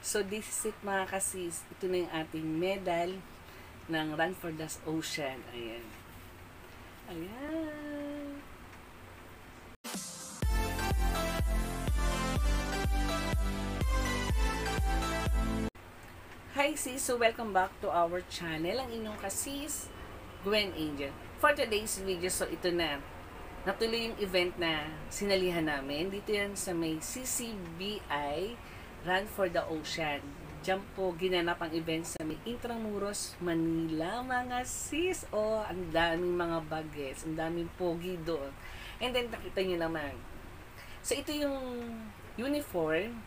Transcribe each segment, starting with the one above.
So this is it mga kasis. Ito na yung ating medal ng Run for the Ocean. Ayan. Ayan. Hi sis, so welcome back to our channel. Ang inyong kasis, Gwen Angel. For today's video, so ito na. Natuloy yung event na sinalihan namin. Dito yan sa may CCBI Run for the Ocean. Diyan po ginanap ang event sa may Intramuros, Manila, mga sis. Oh, ang daming mga bagets, ang daming pogi doon. And then nakita nyo naman. So ito yung uniform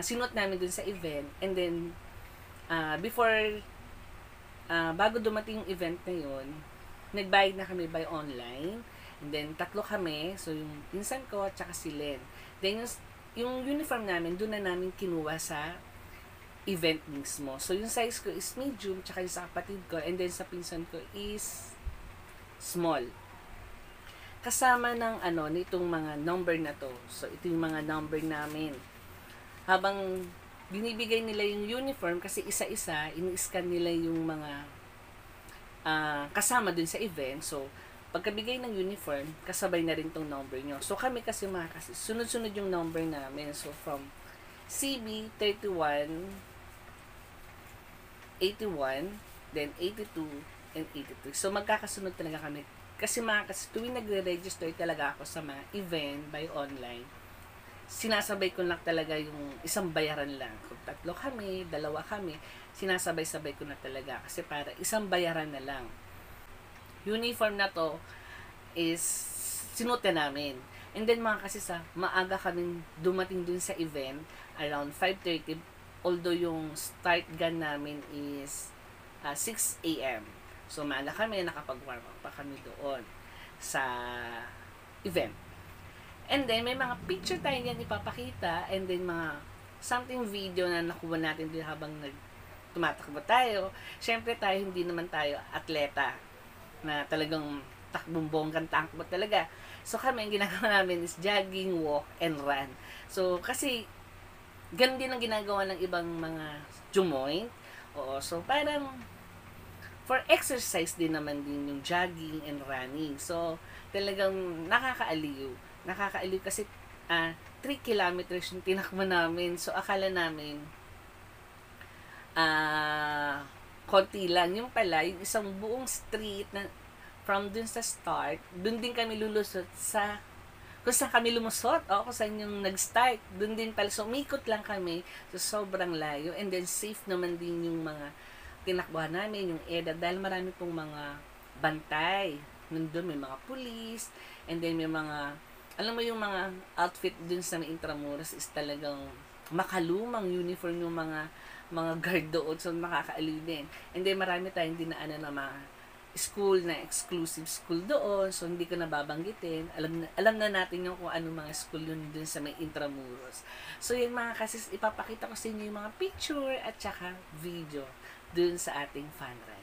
sinuot namin dun sa event. And then bago dumating yung event na yun, nagbayad na kami by online. And then, 3 kami. So, yung pinsan ko at saka si Len. Then, yung uniform namin, doon na namin kinuha sa event mismo. So, yung size ko is medium, tsaka yung sa kapatid ko. And then, sa pinsan ko is small. Kasama ng nitong mga number na to. So, ito yung mga number namin. Habang binibigay nila yung uniform, kasi isa-isa, ini-scan nila yung mga kasama dun sa event. So, pagkabigay ng uniform, kasabay na rin tong number nyo. So, kami kasi sunod-sunod yung number namin. So, from CB 31, 81, then 82, and 83. So, magkakasunod talaga kami. Kasi tuwing nagre-register talaga ako sa mga event by online, sinasabay ko lang talaga yung isang bayaran lang. Kung 3 kami, 2 kami, sinasabay-sabay ko na talaga. Kasi para isang bayaran na lang. Uniform na to is sinuot na namin. And then mga kasi maaga kaming dumating dun sa event, around 5:30, although yung start gun namin is 6 a.m. So maaga kami, nakapag-warm up pa kami doon sa event. And then may mga picture tayo yan ipapakita, and then mga something video na nakuha natin din habang tumatakbo tayo. Syempre tayo, hindi naman tayo atleta na talagang takbumbonggang takbo talaga. So kami, ang ginagawa namin is jogging, walk, and run. So kasi ganun din ang ginagawa ng ibang mga jumoint. Oo, so parang for exercise din naman din yung jogging and running. So talagang nakakaaliw. Nakakaaliw kasi 3 kilometers yung tinakbo namin. So akala namin konti lang. Yung pala, yung isang buong street na from dun sa start, dun din kami lulusot sa kung saan kami lumusot. O, kung saan yung nag-start. Dun din pala. So, umikot lang kami. So, sobrang layo. And then, safe naman din yung mga tinakbuhan namin, yung EDA. Dahil marami pong mga bantay. Nandun may mga pulis. And then, may mga, alam mo yung mga outfit dun sa Intramuros is talagang makalumang uniform yung mga guard doon. So, makakaaliw din. And then, marami tayong dinaanan na mga school na exclusive school doon. So, hindi ko nababanggitin. Alam na natin yung kung ano mga school yun dun sa may Intramuros. So, yun mga kasis, ipapakita ko sa inyo yung mga picture at saka video dun sa ating fun run.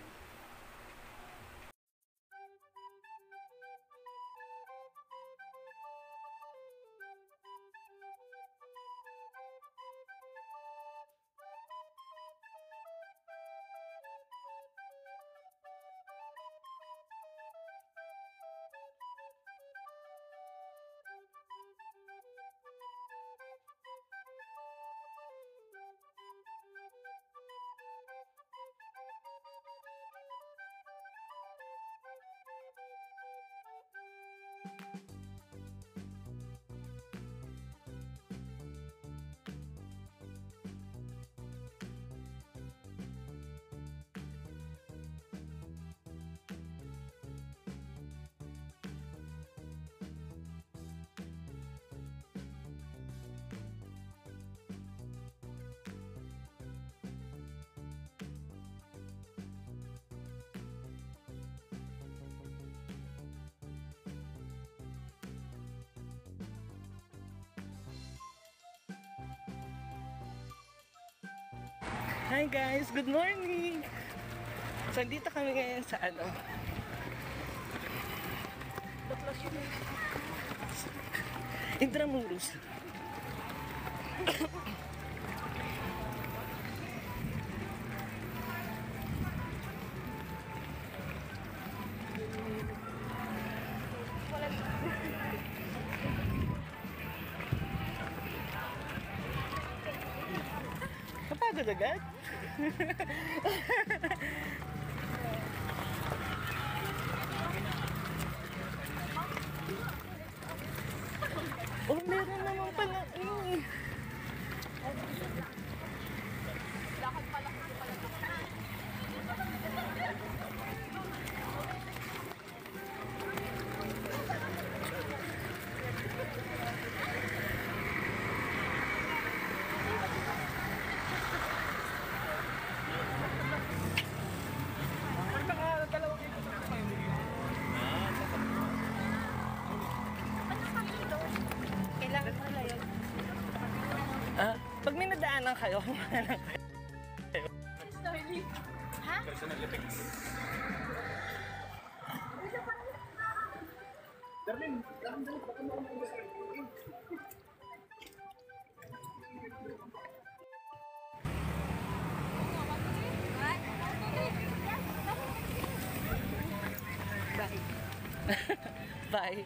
Hi guys, good morning! So, dito kami ngayon sa Intramuros. agad. Oh, meron naman pala. Kailangan pala yun. Pag may nadaanan kayo, Ha? bye.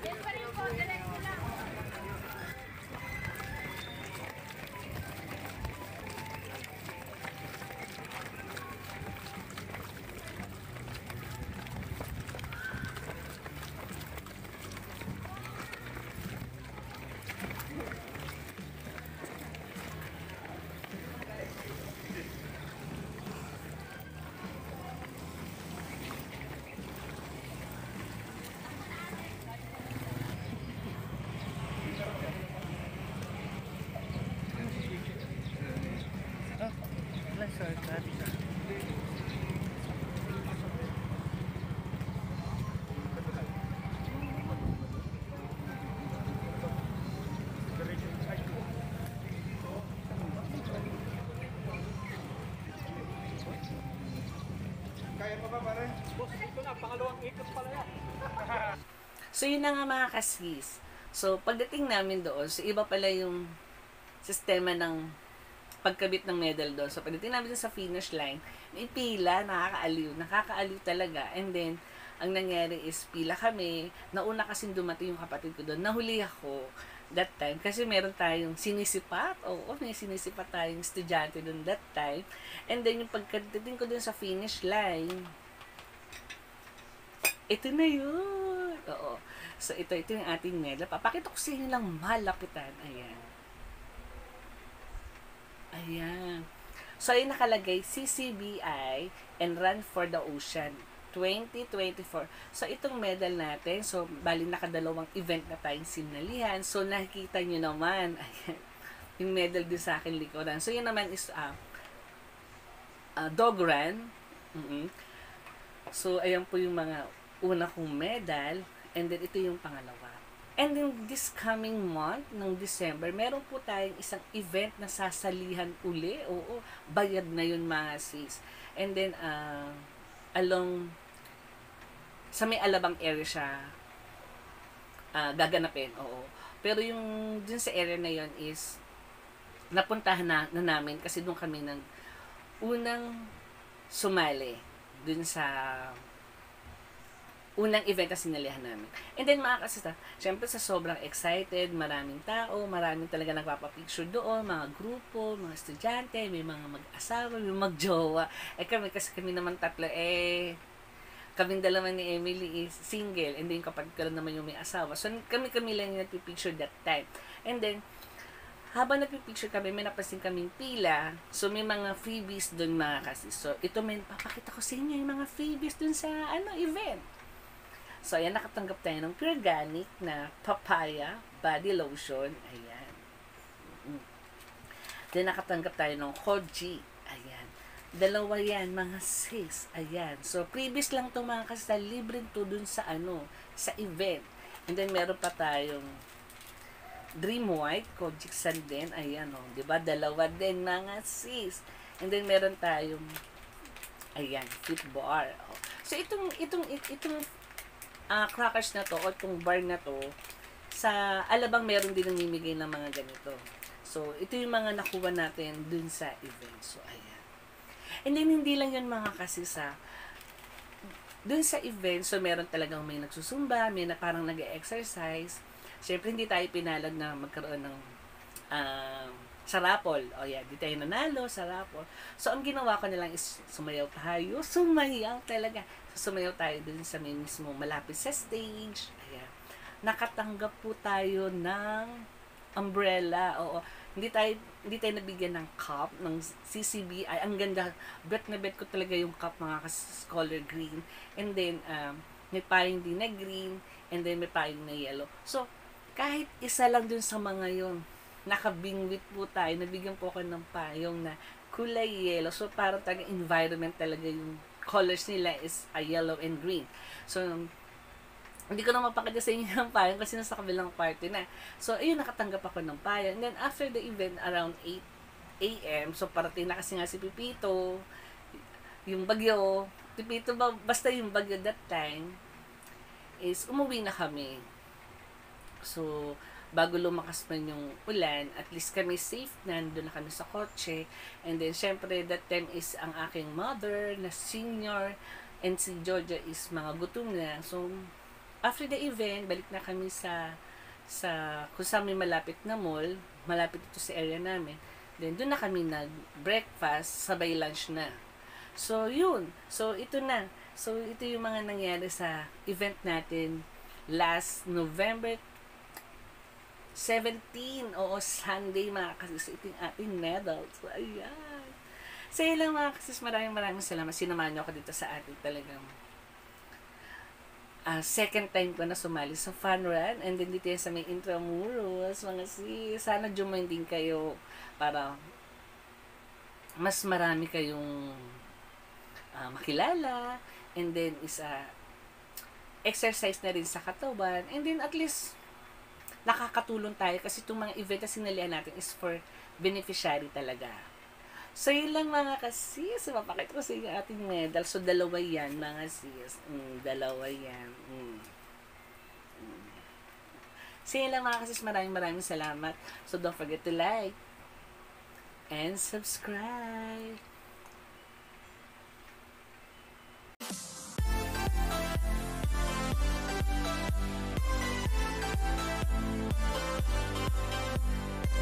Yan pa rin po, diretso lang. Shortcut. Kaya pa ba, pare? Boss, ito na, pangalawang ikot pala yan. So, yun na nga mga kasis. So, pagdating namin doon, so iba pala yung sistema ng pagkabit ng medal doon. So, pagdating namin doon sa finish line, may pila, nakakaaliw talaga. And then, ang nangyari is pila kami. Nauna kasing dumating yung kapatid ko doon. Nahuli ako that time kasi meron tayong sinisipat. Oo, may sinisipat tayong estudyante doon that time. And then, yung pagkadating ko doon sa finish line, ito na yun. Oo. So, ito yung ating medal. Papakita ko sa inyo lang malapitan. Ayan. Ayan. So, ay nakalagay CCBI and Run for the Ocean 2024. So, itong medal natin, so, bali nakadalawang event na tayong sinalihan. So, nakikita nyo naman, ayan, yung medal din sa akin likuran. So, yun naman is dog run. So, ayan po yung mga una kong medal. And then, ito yung pangalawa. And in this coming month, ng December, meron po tayong isang event na sasalihan uli. Oo, bayad na yun mga sis. And then, along, sa may Alabang area siya, gaganapin. Oo. Pero yung, dun sa area na yun is, napuntahan na namin kasi doon kami ng unang sumali. Dun sa unang event na sinalihan namin. And then mga kasista, syempre sa sobrang excited, maraming tao, maraming talaga nagpapapicture doon, mga grupo, mga estudyante, may mga mag-asawa, may mag-jowa. Kami, kasi kami naman tatlo, kaming dalawa ni Emily is single, and then kapag ka naman yung may asawa. So kami lang yung nagpipicture that time. And then, habang nagpipicture kami, may napasin kaming pila. So, may mga freebies doon mga kasi. So, ito may papakita ko sa inyo yung mga freebies doon sa event. So, ayan, nakatanggap tayo ng Pure Organic na papaya body lotion. Ayan. Then, nakatanggap tayo ng Koji. Ayan. Dalawa yan, mga sis. Ayan. So, previous lang itong mga kasi libre to dun sa sa event. And then, meron pa tayong Dream White, Kojic San din. Ayan, o. Diba? Dalawa din, mga sis. And then, meron tayong ayan, Fit Bar. O. So, itong crackers na to, o itong bar na to, sa Alabang meron din namimigay ng mga ganito. So, ito yung mga nakuha natin dun sa event. So, ayan. And then, hindi lang yun mga kasi dun sa event, so meron talagang may nagsusumba, may na parang nag-exercise. Siyempre, hindi tayo pinalad na magkaroon ng sa raffle. O yan, di tayo nanalo sa raffle. So, ang ginawa ko na lang is sumayaw tayo. Sumayaw talaga. So, sumayaw tayo dun sa may mismo malapit sa stage. Ayan. Nakatanggap po tayo ng umbrella. Oo. Hindi tayo nabigyan ng cup ng CCBI. Ang ganda. Bet na bet ko talaga yung cup, mga color green. And then, may payong din na green. And then, may payong na yellow. So, kahit isa lang dun sa mga yun, nakabingwit po tayo. Nabigyan po ako ng payong na kulay yellow. So, parang talaga environment talaga yung colors nila is a yellow and green. So, hindi ko na mapakita sa inyo ng payong kasi nasa kabilang party na. So, ayun, nakatanggap ako ng payong. And then, after the event, around 8 a.m., so parating na kasi nga si Pipito, yung bagyo, Pipito ba, basta yung bagyo that time, is umuwi na kami. So, bago lumakas man yung ulan, at least kami safe na, nandun na kami sa kotse. And then, syempre, that time is ang aking mother na senior, and si Georgia is mga gutom na. So, after the event, balik na kami sa kung saan may malapit na mall, malapit ito sa area namin. Then, doon na kami nag-breakfast, sabay lunch na. So, yun. So, ito na. So, ito yung mga nangyari sa event natin last November 17. Oo, Sunday, mga kasis. Ito yung ating medal. So, ayan. So, yun lang, mga kasis. Maraming salamat. Sinamahan niyo ako dito sa ating talagang second time ko na sumali sa fun run, and then dito yan sa may Intramuros, mga sis, sana join din kayo para mas marami kayong makilala, and then is exercise na rin sa katawan, and then at least nakakatulong tayo kasi itong mga event na sinalihan natin is for beneficiary talaga. So, yun lang, mga kasis. Mapakita ko sa inyo ating medal. So, dalawa yan, mga sis. Dalawa yan. So, yun lang, mga kasis. Maraming salamat. So, don't forget to like and subscribe.